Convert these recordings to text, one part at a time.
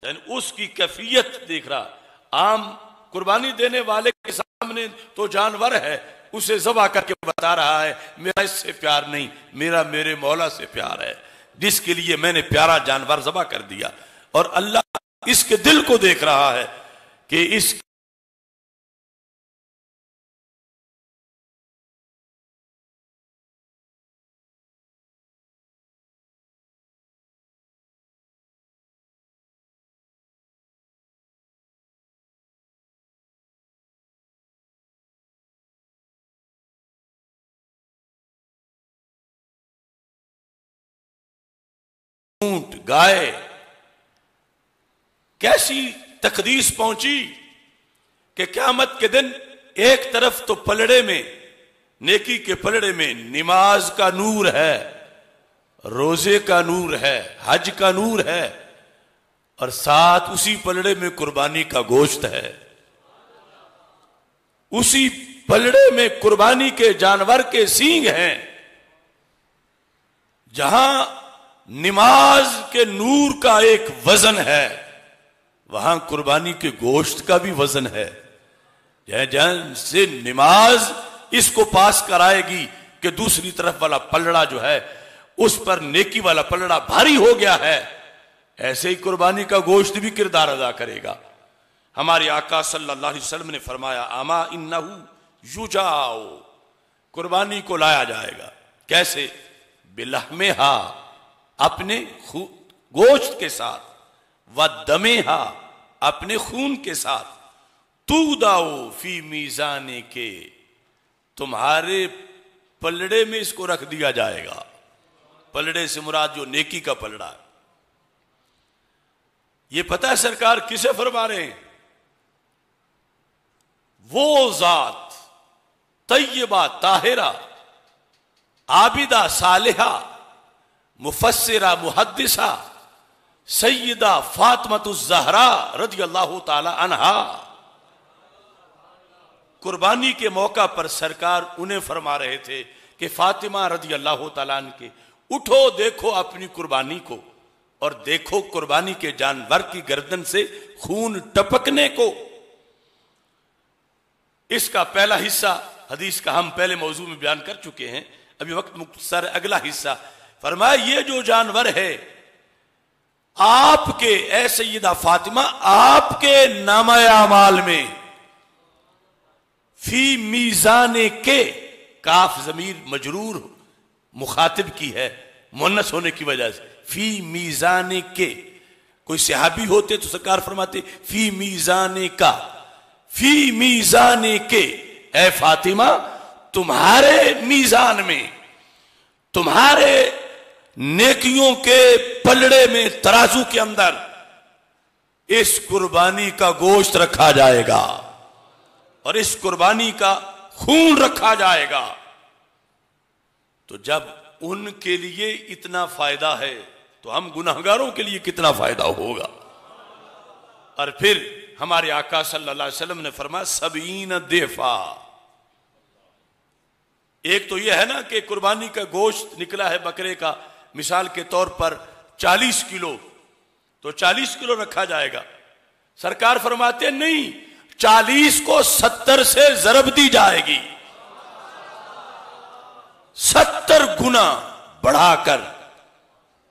یعنی اس کی کیفیت دیکھ رہا. عام قربانی دینے والے کے سامنے تو جانور ہے, اسے ذبح کر کے بتا رہا ہے میرا اس سے پیار نہیں, میرا میرے مولا سے پیار ہے جس کے لیے میں نے پیارا جانور ذبح کر دیا. اور اللہ اس کے دل کو دیکھ رہا ہے کہ اس اونٹ گائے کیسی تقدیس پہنچی کہ قیامت کے دن ایک طرف تو پلڑے میں, نیکی کے پلڑے میں نماز کا نور ہے, روزے کا نور ہے, حج کا نور ہے, اور ساتھ اسی پلڑے میں قربانی کا گوشت ہے. اسی پلڑے میں قربانی کے جانور کے سینگ ہیں. جہاں نماز کے نور کا ایک وزن ہے وہاں قربانی کے گوشت کا بھی وزن ہے. جہاں سے نماز اس کو پاس کرائے گی کہ دوسری طرف والا پلڑا جو ہے اس پر نیکی والا پلڑا بھاری ہو گیا ہے, ایسے ہی قربانی کا گوشت بھی کردار ادا کرے گا. ہمارے آقا صلی اللہ علیہ وسلم نے فرمایا اما انہو یجاؤ, قربانی کو لایا جائے گا. کیسے؟ بلحمہا, اپنے گوشت کے ساتھ, ودمہا, اپنے خون کے ساتھ, توداؤ فی میزانے کے, تمہارے پلڑے میں اس کو رکھ دیا جائے گا. پلڑے سے مراد جو نیکی کا پلڑا ہے. یہ پتہ ہے سرکار کسے فرما رہے ہیں؟ وہ ذات طیبہ طاہرہ عابدہ صالحہ مفسرہ محدثہ سیدہ فاطمۃ الزہرا رضی اللہ تعالی عنہا. قربانی کے موقع پر سرکار انہیں فرما رہے تھے کہ فاطمہ رضی اللہ تعالیٰ عنہ کے اٹھو دیکھو اپنی قربانی کو, اور دیکھو قربانی کے جانور کی گردن سے خون ٹپکنے کو. اس کا پہلا حصہ حدیث کا ہم پہلے موضوع میں بیان کر چکے ہیں, ابھی وقت مختصر. اگلا حصہ فرمایا یہ جو جانور ہے آپ کے, اے سیدہ فاطمہ, آپ کے نامہ اعمال میں فی میزان کے, کاف ضمیر مجرور مخاطب کی ہے مؤنث ہونے کی وجہ سے, فی میزان کے. کوئی صحابی ہوتے تو سرکار فرماتے فی میزان کا, فی میزان کے, اے فاطمہ تمہارے میزان میں, تمہارے نیکیوں کے پلڑے میں, ترازو کے اندر اس قربانی کا گوشت رکھا جائے گا اور اس قربانی کا خون رکھا جائے گا. تو جب ان کے لیے اتنا فائدہ ہے تو ہم گناہگاروں کے لیے کتنا فائدہ ہوگا. اور پھر ہمارے آقا صلی اللہ علیہ وسلم نے فرمایا 70 دیفا. ایک تو یہ ہے نا کہ قربانی کا گوشت نکلا ہے بکرے کا, مثال کے طور پر 40 کلو, تو 40 کلو رکھا جائے گا. سرکار فرماتے نہیں, 40 کو 70 سے ضرب دی جائے گی, 70 گنا بڑھا کر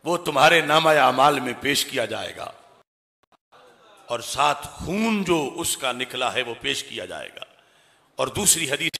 وہ تمہارے نامہ اعمال میں پیش کیا جائے گا, اور ساتھ خون جو اس کا نکلا ہے وہ پیش کیا جائے گا. اور دوسری حدیث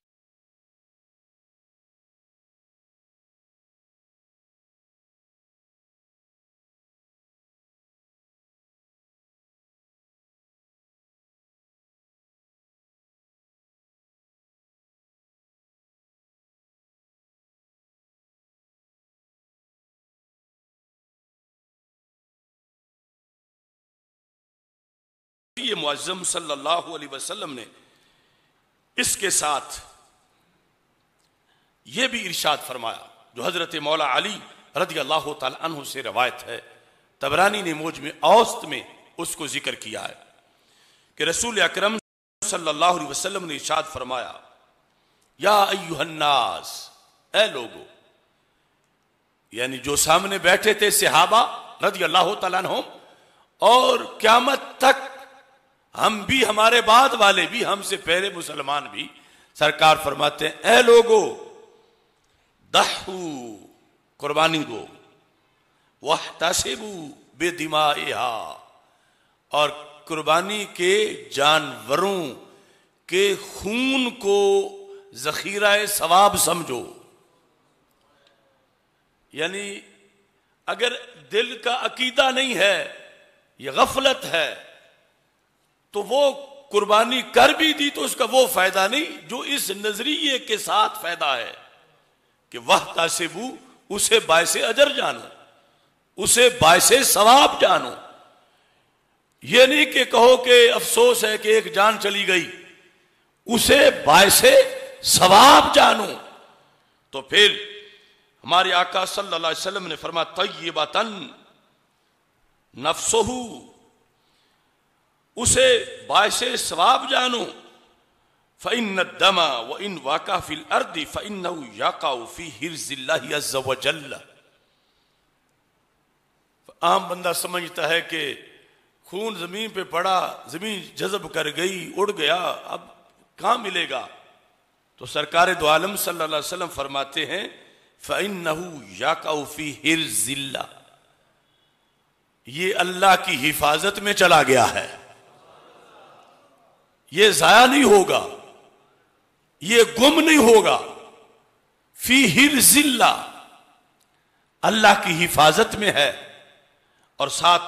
یہ معظم صلی اللہ علیہ وسلم نے اس کے ساتھ یہ بھی ارشاد فرمایا جو حضرت مولا علی رضی اللہ تعالی عنہ سے روایت ہے. طبرانی نے موجم اوسط میں اس کو ذکر کیا ہے کہ رسول اکرم صلی اللہ علیہ وسلم نے ارشاد فرمایا یا ایھا الناس, اے لوگو, یعنی جو سامنے بیٹھے تھے صحابہ رضی اللہ تعالیٰ عنہم, اور قیامت تک ہم بھی، ہمارے بعد والے بھی، ہم سے پہلے مسلمان بھی، سرکار فرماتے ہیں اے لوگو دحو قربانی دو، واحتسبوا بدمائها، اور قربانی کے جانوروں کے خون کو ذخیرہ ثواب سمجھو. یعنی اگر دل کا عقیدہ نہیں ہے، یہ غفلت ہے، تو وہ قربانی کر بھی دی تو اس کا وہ فائدہ نہیں جو اس نظریے کے ساتھ فائدہ ہے کہ واحتسبوا، اسے باعث اجر جانو، اسے باعث ثواب جانو. یہ نہیں کہ کہو کہ افسوس ہے کہ ایک جان چلی گئی، اسے باعث ثواب جانو. تو پھر ہمارے آقا صلی اللہ علیہ وسلم نے فرمایا طیبۃ نفسہ، اسے باعث ثواب جانو. فإن الدم وإن وقع في الأرض فإنه يقع في حرز الله عز وجل. عام بندہ سمجھتا ہے کہ خون زمین پہ پڑا، زمین جذب کر گئی، اڑ گیا، اب کہاں ملے گا؟ تو سرکار دو عالم صلی اللہ علیہ وسلم فرماتے ہیں فَإِنَّهُ يَقَعُ فِي حِرْزِ اللَّهِ، یہ اللہ کی حفاظت میں چلا گیا ہے، یہ ضائع نہیں ہوگا، یہ گم نہیں ہوگا. فی حرز اللہ، اللہ کی حفاظت میں ہے. اور ساتھ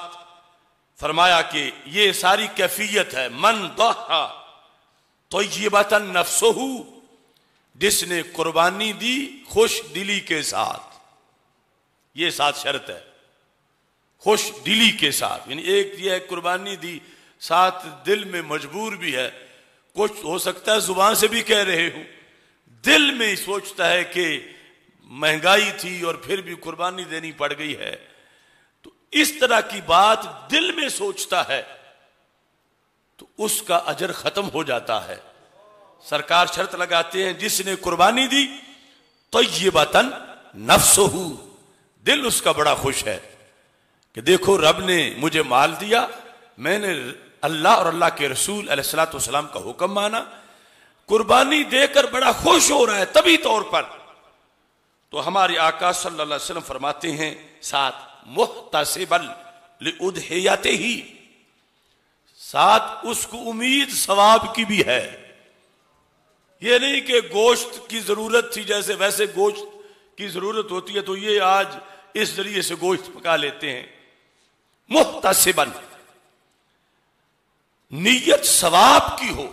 فرمایا کہ یہ ساری کیفیت ہے من ضحی طیبۃ نفسہ، جس نے قربانی دی خوش دلی کے ساتھ. یہ ساتھ شرط ہے، خوش دلی کے ساتھ. یعنی ایک یہ ہے قربانی دی، ساتھ دل میں مجبور بھی ہے، کچھ ہو سکتا ہے زبان سے بھی کہہ رہے ہوں، دل میں سوچتا ہے کہ مہنگائی تھی اور پھر بھی قربانی دینی پڑ گئی ہے. تو اس طرح کی بات دل میں سوچتا ہے تو اس کا اجر ختم ہو جاتا ہے. سرکار شرط لگاتے ہیں جس نے قربانی دی طیبۃ نفسہ، دل اس کا بڑا خوش ہے کہ دیکھو رب نے مجھے مال دیا، میں نے اللہ اور اللہ کے رسول علیہ الصلوۃ والسلام کا حکم مانا، قربانی دے کر بڑا خوش ہو رہا ہے طبی طور پر. تو ہمارے آقا صلی اللہ علیہ وسلم فرماتے ہیں ساتھ محتسبا لأضحیتہ، ساتھ اس کو امید ثواب کی بھی ہے. یہ نہیں کہ گوشت کی ضرورت تھی جیسے ویسے گوشت کی ضرورت ہوتی ہے تو یہ آج اس ذریعے سے گوشت پکا لیتے ہیں. محتسبا، نیت ثواب کی ہو،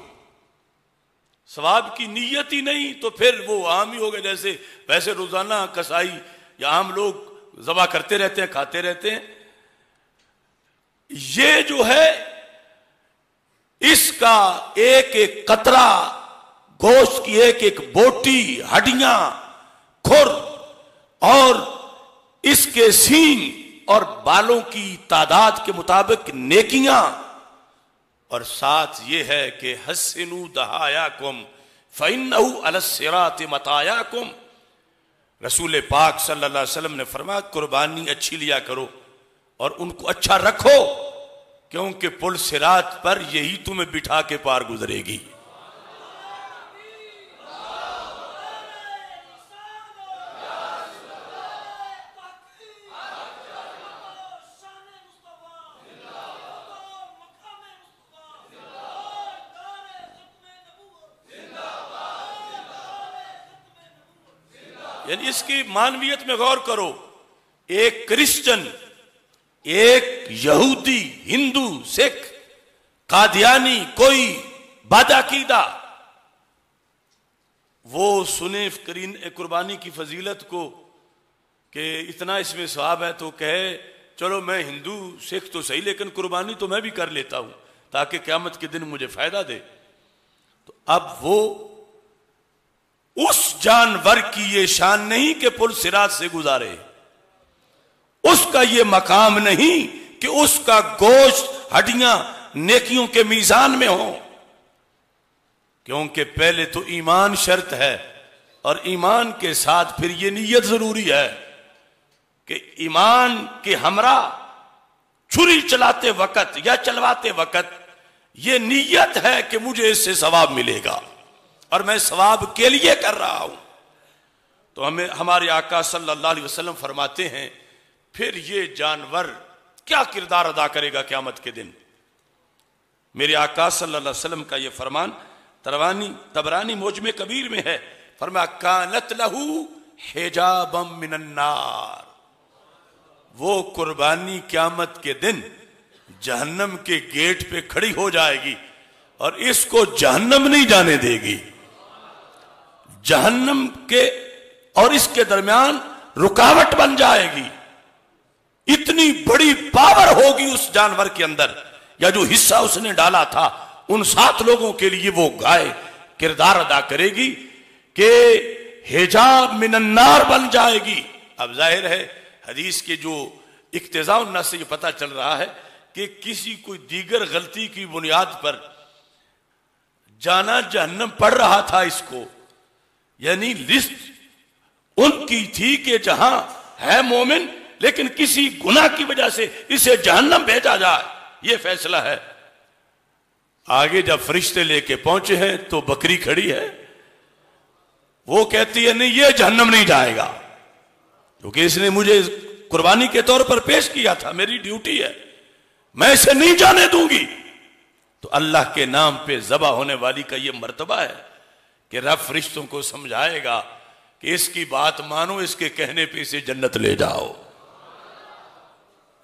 ثواب کی نیت ہی نہیں تو پھر وہ عام ہی ہوگا، جیسے ویسے روزانہ کسائی یا عام لوگ ذبح کرتے رہتے ہیں، کھاتے رہتے ہیں. یہ جو ہے اس کا ایک ایک قطرہ گوشت کی، ایک ایک بوٹی، ہڈیاں، کھر اور اس کے سینگ اور بالوں کی تعداد کے مطابق نیکیاں. اور ساتھ یہ ہے کہ حسنوا ضحایاکم فإنہ علی الصراط مطایاکم. رسول پاک صلی اللہ علیہ وسلم نے فرمایا قربانی اچھی لیا کرو اور ان کو اچھا رکھو، کیونکہ پل صراط پر یہی تمہیں بٹھا کے پار گزرے گی. یعنی اس کی معنویت میں غور کرو. ایک کرسچن، ایک یہودی، ہندو، سکھ، قادیانی، کوئی بدعقیدہ، وہ سنے قربانی کی فضیلت کو کہ اتنا اس میں ثواب ہے تو کہے چلو میں ہندو سکھ تو صحیح لیکن قربانی تو میں بھی کر لیتا ہوں تاکہ قیامت کے دن مجھے فائدہ دے. تو اب وہ اس جانور کی یہ شان نہیں کہ پل صراط سے گزارے، اس کا یہ مقام نہیں کہ اس کا گوشت، ہڈیاں نیکیوں کے میزان میں ہوں، کیونکہ پہلے تو ایمان شرط ہے اور ایمان کے ساتھ پھر یہ نیت ضروری ہے کہ ایمان کے ہمراہ چھری چلاتے وقت یا چلواتے وقت یہ نیت ہے کہ مجھے اس سے ثواب ملے گا اور میں ثواب کے لیے کر رہا ہوں، تو ہمارے آقا صلی اللہ علیہ وسلم فرماتے ہیں پھر یہ جانور کیا کردار ادا کرے گا قیامت کے دن۔ میرے آقا صلی اللہ علیہ وسلم کا یہ فرمان طبرانی معجم کبیر میں ہے، فرمایا کانت لہو حجابا من النار، وہ قربانی قیامت کے دن جہنم کے گیٹ پہ کھڑی ہو جائے گی اور اس کو جہنم نہیں جانے دے گی، جہنم کے اور اس کے درمیان رکاوٹ بن جائے گی۔ اتنی بڑی پاور ہوگی اس جانور کے اندر، یا جو حصہ اس نے ڈالا تھا ان 7 لوگوں کے لیے وہ گائے کردار ادا کرے گی کہ حجاب من النار بن جائے گی۔ اب ظاہر ہے حدیث کے جو اقتضاء النص سے یہ پتہ چل رہا ہے کہ کسی کوئی دیگر غلطی کی بنیاد پر جانا جہنم پڑ رہا تھا اس کو، یعنی لسٹ ان کی تھی کہ جہاں ہے مومن لیکن کسی گناہ کی وجہ سے اسے جہنم بھیجا جائے، یہ فیصلہ ہے۔ آگے جب فرشتے لے کے پہنچے ہیں تو بکری کھڑی ہے، وہ کہتی ہے نہیں یہ جہنم نہیں جائے گا کیونکہ اس نے مجھے قربانی کے طور پر پیش کیا تھا، میری ڈیوٹی ہے، میں اسے نہیں جانے دوں گی۔ تو اللہ کے نام پہ ذبح ہونے والی کا یہ مرتبہ ہے کہ رب فرشتوں کو سمجھائے گا کہ اس کی بات مانو، اس کے کہنے پہ اسے جنت لے جاؤ۔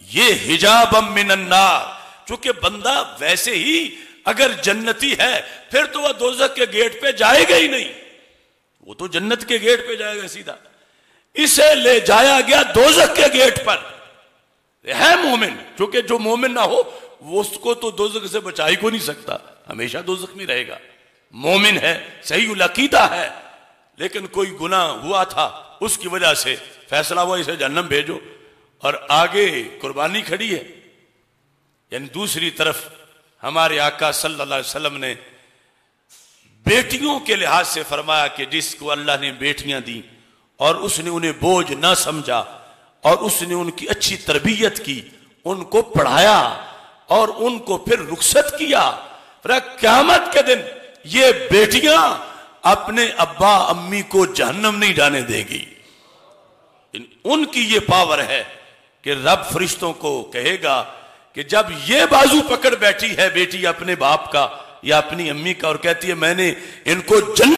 یہ حجاب من النار، چونکہ بندہ ویسے ہی اگر جنتی ہے پھر تو وہ دوزخ کے گیٹ پہ جائے گا ہی نہیں، وہ تو جنت کے گیٹ پہ جائے گا سیدھا۔ اسے لے جایا گیا دوزخ کے گیٹ پر، ہے مومن، چونکہ جو مومن نہ ہو وہ اس کو تو دوزخ سے بچا ہی کو نہیں سکتا، ہمیشہ دوزخ میں رہے گا۔ مومن ہے، صحیح العقیدہ ہے، لیکن کوئی گناہ ہوا تھا اس کی وجہ سے فیصلہ ہوا اسے جہنم بھیجو، اور آگے قربانی کھڑی ہے۔ یعنی دوسری طرف ہمارے آقا صلی اللہ علیہ وسلم نے بیٹیوں کے لحاظ سے فرمایا کہ جس کو اللہ نے بیٹیاں دی اور اس نے انہیں بوجھ نہ سمجھا اور اس نے ان کی اچھی تربیت کی، ان کو پڑھایا اور ان کو پھر رخصت کیا، پھر قیامت کے دن یہ بیٹیاں اپنے ابا امی کو جہنم نہیں جانے دے گی۔ ان کی یہ پاور ہے کہ رب فرشتوں کو کہے گا کہ جب یہ بازو پکڑ بیٹھی ہے بیٹی اپنے باپ کا یا اپنی امی کا اور کہتی ہے میں نے ان کو جنت